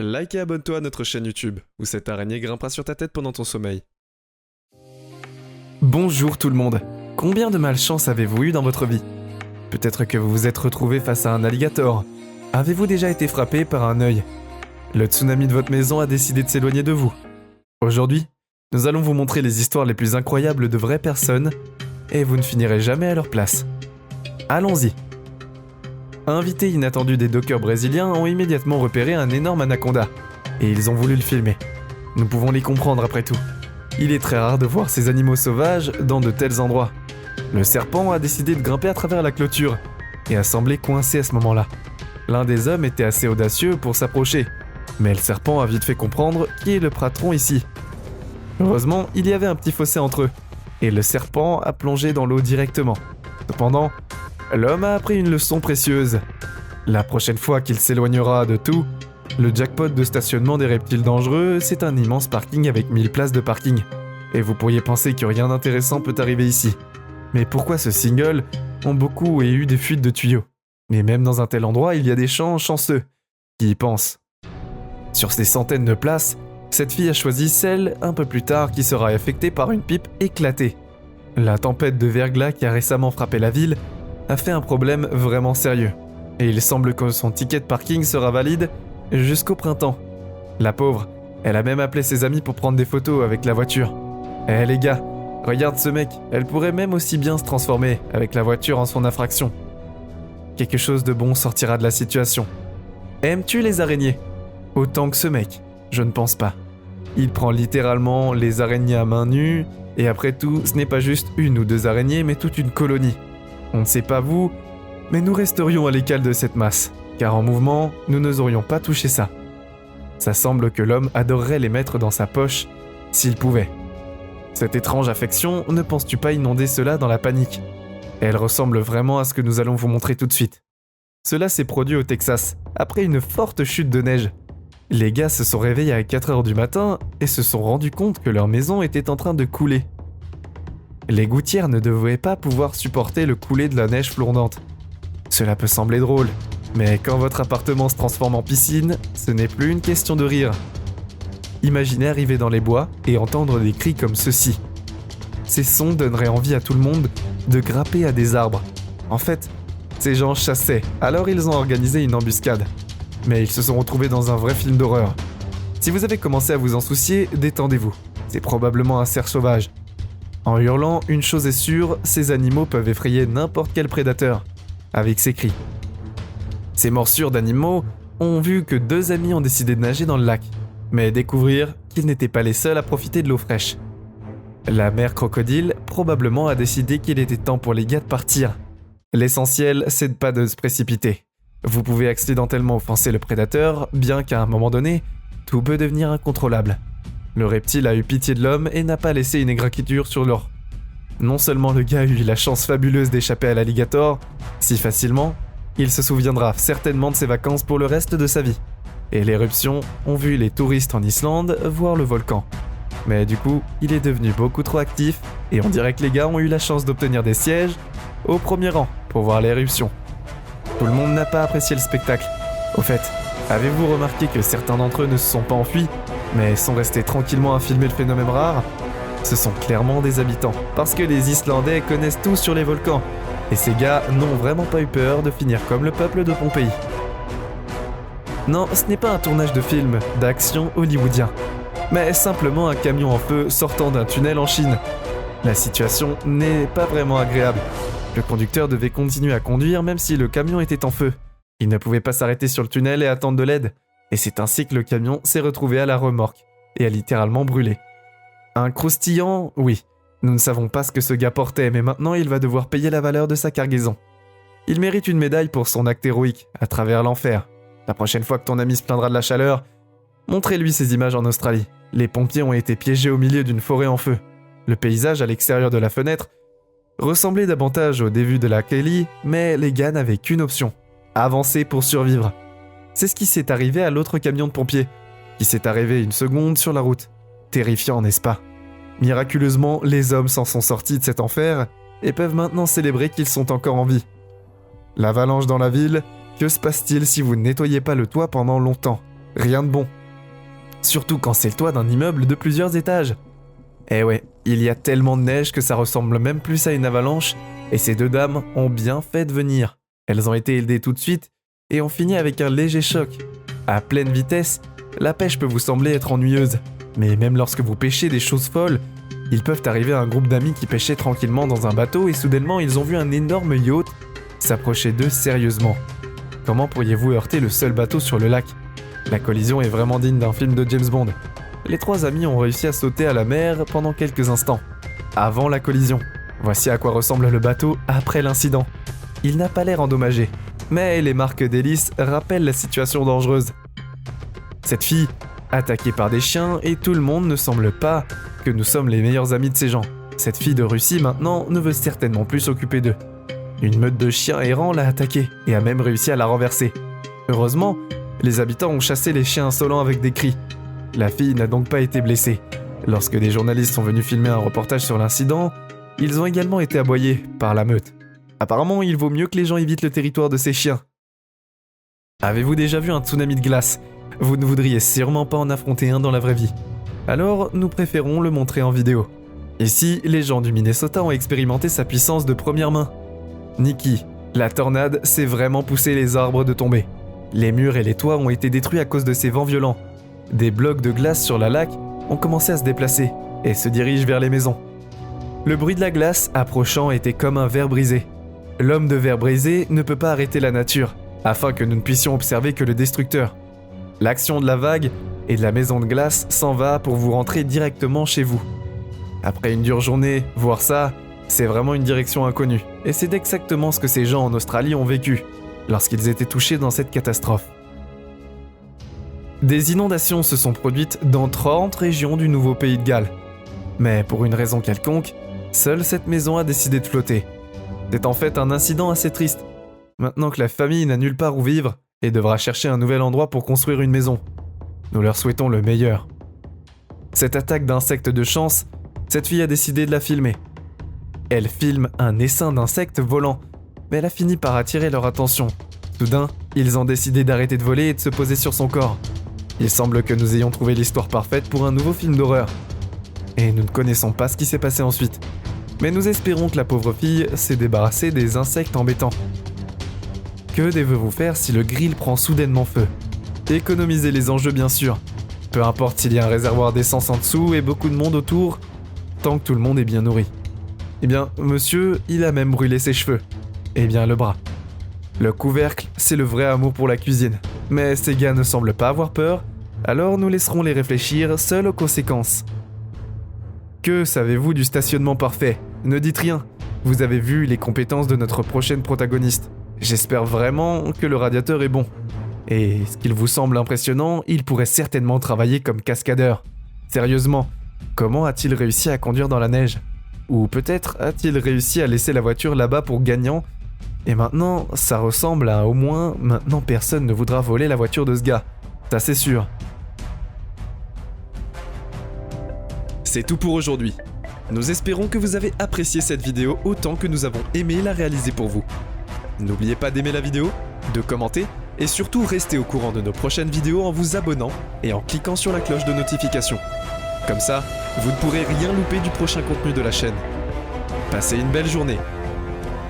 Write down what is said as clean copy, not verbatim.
Like et abonne-toi à notre chaîne YouTube, où cette araignée grimpera sur ta tête pendant ton sommeil. Bonjour tout le monde. Combien de malchance avez-vous eu dans votre vie? Peut-être que vous vous êtes retrouvé face à un alligator. Avez-vous déjà été frappé par un œil? Le tsunami de votre maison a décidé de s'éloigner de vous. Aujourd'hui, nous allons vous montrer les histoires les plus incroyables de vraies personnes, et vous ne finirez jamais à leur place. Allons-y. Invités inattendus des dockers brésiliens ont immédiatement repéré un énorme anaconda, et ils ont voulu le filmer. Nous pouvons les comprendre après tout. Il est très rare de voir ces animaux sauvages dans de tels endroits. Le serpent a décidé de grimper à travers la clôture, et a semblé coincé à ce moment-là. L'un des hommes était assez audacieux pour s'approcher, mais le serpent a vite fait comprendre qui est le patron ici. Heureusement, il y avait un petit fossé entre eux, et le serpent a plongé dans l'eau directement. Cependant, l'homme a appris une leçon précieuse. La prochaine fois qu'il s'éloignera de tout, le jackpot de stationnement des reptiles dangereux, c'est un immense parking avec 1000 places de parking. Et vous pourriez penser que rien d'intéressant peut arriver ici. Mais pourquoi ce single ont beaucoup eu des fuites de tuyaux? Mais même dans un tel endroit, il y a des gens chanceux qui y pensent. Sur ces centaines de places, cette fille a choisi celle, un peu plus tard, qui sera affectée par une pipe éclatée. La tempête de verglas qui a récemment frappé la ville a fait un problème vraiment sérieux. Et il semble que son ticket de parking sera valide jusqu'au printemps. La pauvre, elle a même appelé ses amis pour prendre des photos avec la voiture. Eh les gars, regarde ce mec, elle pourrait même aussi bien se transformer avec la voiture en son infraction. Quelque chose de bon sortira de la situation. Aimes-tu les araignées? Autant que ce mec, je ne pense pas. Il prend littéralement les araignées à main nue, et après tout, ce n'est pas juste une ou deux araignées, mais toute une colonie. On ne sait pas vous, mais nous resterions à l'écart de cette masse, car en mouvement, nous n'oserions pas toucher ça. Ça semble que l'homme adorerait les mettre dans sa poche, s'il pouvait. Cette étrange affection, ne penses-tu pas inonder cela dans la panique? Elle ressemble vraiment à ce que nous allons vous montrer tout de suite. Cela s'est produit au Texas, après une forte chute de neige. Les gars se sont réveillés à 4h du matin et se sont rendus compte que leur maison était en train de couler. Les gouttières ne devaient pas pouvoir supporter le coulé de la neige flondante. Cela peut sembler drôle, mais quand votre appartement se transforme en piscine, ce n'est plus une question de rire. Imaginez arriver dans les bois et entendre des cris comme ceux-ci. Ces sons donneraient envie à tout le monde de grimper à des arbres. En fait, ces gens chassaient, alors ils ont organisé une embuscade. Mais ils se sont retrouvés dans un vrai film d'horreur. Si vous avez commencé à vous en soucier, détendez-vous. C'est probablement un cerf sauvage. En hurlant, une chose est sûre, ces animaux peuvent effrayer n'importe quel prédateur, avec ces cris. Ces morsures d'animaux ont vu que deux amis ont décidé de nager dans le lac, mais découvrir qu'ils n'étaient pas les seuls à profiter de l'eau fraîche. La mère crocodile probablement a décidé qu'il était temps pour les gars de partir. L'essentiel, c'est de pas de se précipiter. Vous pouvez accidentellement offenser le prédateur, bien qu'à un moment donné, tout peut devenir incontrôlable. Le reptile a eu pitié de l'homme et n'a pas laissé une égratignure sur l'or. Non seulement le gars a eu la chance fabuleuse d'échapper à l'alligator, si facilement, il se souviendra certainement de ses vacances pour le reste de sa vie. Et l'éruption ont vu les touristes en Islande voir le volcan. Mais du coup, il est devenu beaucoup trop actif et on dirait que les gars ont eu la chance d'obtenir des sièges au premier rang pour voir l'éruption. Tout le monde n'a pas apprécié le spectacle. Au fait, avez-vous remarqué que certains d'entre eux ne se sont pas enfuis, mais sont restés tranquillement à filmer le phénomène rare? Ce sont clairement des habitants, parce que les Islandais connaissent tout sur les volcans, et ces gars n'ont vraiment pas eu peur de finir comme le peuple de Pompéi. Non, ce n'est pas un tournage de film, d'action hollywoodien, mais simplement un camion en feu sortant d'un tunnel en Chine. La situation n'est pas vraiment agréable. Le conducteur devait continuer à conduire même si le camion était en feu. Il ne pouvait pas s'arrêter sur le tunnel et attendre de l'aide. Et c'est ainsi que le camion s'est retrouvé à la remorque et a littéralement brûlé. Un croustillant, oui. Nous ne savons pas ce que ce gars portait, mais maintenant il va devoir payer la valeur de sa cargaison. Il mérite une médaille pour son acte héroïque à travers l'enfer. La prochaine fois que ton ami se plaindra de la chaleur, montrez-lui ces images en Australie. Les pompiers ont été piégés au milieu d'une forêt en feu. Le paysage à l'extérieur de la fenêtre ressemblait davantage au début de la Kelly, mais les gars n'avaient qu'une option, avancer pour survivre. C'est ce qui s'est arrivé à l'autre camion de pompiers, qui s'est arrivé une seconde sur la route. Terrifiant, n'est-ce pas? Miraculeusement, les hommes s'en sont sortis de cet enfer et peuvent maintenant célébrer qu'ils sont encore en vie. L'avalanche dans la ville, que se passe-t-il si vous ne nettoyez pas le toit pendant longtemps? Rien de bon. Surtout quand c'est le toit d'un immeuble de plusieurs étages. Eh ouais, il y a tellement de neige que ça ressemble même plus à une avalanche, et ces deux dames ont bien fait de venir. Elles ont été aidées tout de suite, et ont fini avec un léger choc. À pleine vitesse, la pêche peut vous sembler être ennuyeuse, mais même lorsque vous pêchez des choses folles, ils peuvent arriver à un groupe d'amis qui pêchaient tranquillement dans un bateau et soudainement ils ont vu un énorme yacht s'approcher d'eux sérieusement. Comment pourriez-vous heurter le seul bateau sur le lac ? La collision est vraiment digne d'un film de James Bond. Les trois amis ont réussi à sauter à la mer pendant quelques instants, avant la collision. Voici à quoi ressemble le bateau après l'incident. Il n'a pas l'air endommagé, mais les marques d'hélice rappellent la situation dangereuse. Cette fille, attaquée par des chiens, et tout le monde ne semble pas que nous sommes les meilleurs amis de ces gens. Cette fille de Russie maintenant ne veut certainement plus s'occuper d'eux. Une meute de chiens errants l'a attaquée et a même réussi à la renverser. Heureusement, les habitants ont chassé les chiens insolents avec des cris. La fille n'a donc pas été blessée. Lorsque des journalistes sont venus filmer un reportage sur l'incident, ils ont également été aboyés par la meute. Apparemment, il vaut mieux que les gens évitent le territoire de ces chiens. Avez-vous déjà vu un tsunami de glace ? Vous ne voudriez sûrement pas en affronter un dans la vraie vie. Alors, nous préférons le montrer en vidéo. Ici, les gens du Minnesota ont expérimenté sa puissance de première main. Nikki, la tornade s'est vraiment poussé les arbres de tomber. Les murs et les toits ont été détruits à cause de ces vents violents. Des blocs de glace sur la lac ont commencé à se déplacer et se dirigent vers les maisons. Le bruit de la glace approchant était comme un verre brisé. L'homme de verre brisé ne peut pas arrêter la nature, afin que nous ne puissions observer que le destructeur. L'action de la vague et de la maison de glace s'en va pour vous rentrer directement chez vous. Après une dure journée, voir ça, c'est vraiment une direction inconnue. Et c'est exactement ce que ces gens en Australie ont vécu, lorsqu'ils étaient touchés dans cette catastrophe. Des inondations se sont produites dans 30 régions du nouveau pays de Galles. Mais pour une raison quelconque, seule cette maison a décidé de flotter. C'est en fait un incident assez triste. Maintenant que la famille n'a nulle part où vivre et devra chercher un nouvel endroit pour construire une maison. Nous leur souhaitons le meilleur. Cette attaque d'insectes de chance, cette fille a décidé de la filmer. Elle filme un essaim d'insectes volants, mais elle a fini par attirer leur attention. Soudain, ils ont décidé d'arrêter de voler et de se poser sur son corps. Il semble que nous ayons trouvé l'histoire parfaite pour un nouveau film d'horreur. Et nous ne connaissons pas ce qui s'est passé ensuite. Mais nous espérons que la pauvre fille s'est débarrassée des insectes embêtants. Que devez-vous faire si le grill prend soudainement feu ? Économisez les enjeux bien sûr. Peu importe s'il y a un réservoir d'essence en dessous et beaucoup de monde autour, tant que tout le monde est bien nourri. Eh bien, monsieur, il a même brûlé ses cheveux. Eh bien, le bras. Le couvercle, c'est le vrai amour pour la cuisine. Mais ces gars ne semblent pas avoir peur, alors nous laisserons les réfléchir seuls aux conséquences. Que savez-vous du stationnement parfait ? Ne dites rien. Vous avez vu les compétences de notre prochaine protagoniste. J'espère vraiment que le radiateur est bon. Et ce qu'il vous semble impressionnant, il pourrait certainement travailler comme cascadeur. Sérieusement, comment a-t-il réussi à conduire dans la neige ? Ou peut-être a-t-il réussi à laisser la voiture là-bas pour gagnant ? Et maintenant, ça ressemble à au moins, maintenant personne ne voudra voler la voiture de ce gars. Ça c'est sûr. C'est tout pour aujourd'hui. Nous espérons que vous avez apprécié cette vidéo autant que nous avons aimé la réaliser pour vous. N'oubliez pas d'aimer la vidéo, de commenter et surtout restez au courant de nos prochaines vidéos en vous abonnant et en cliquant sur la cloche de notification. Comme ça, vous ne pourrez rien louper du prochain contenu de la chaîne. Passez une belle journée.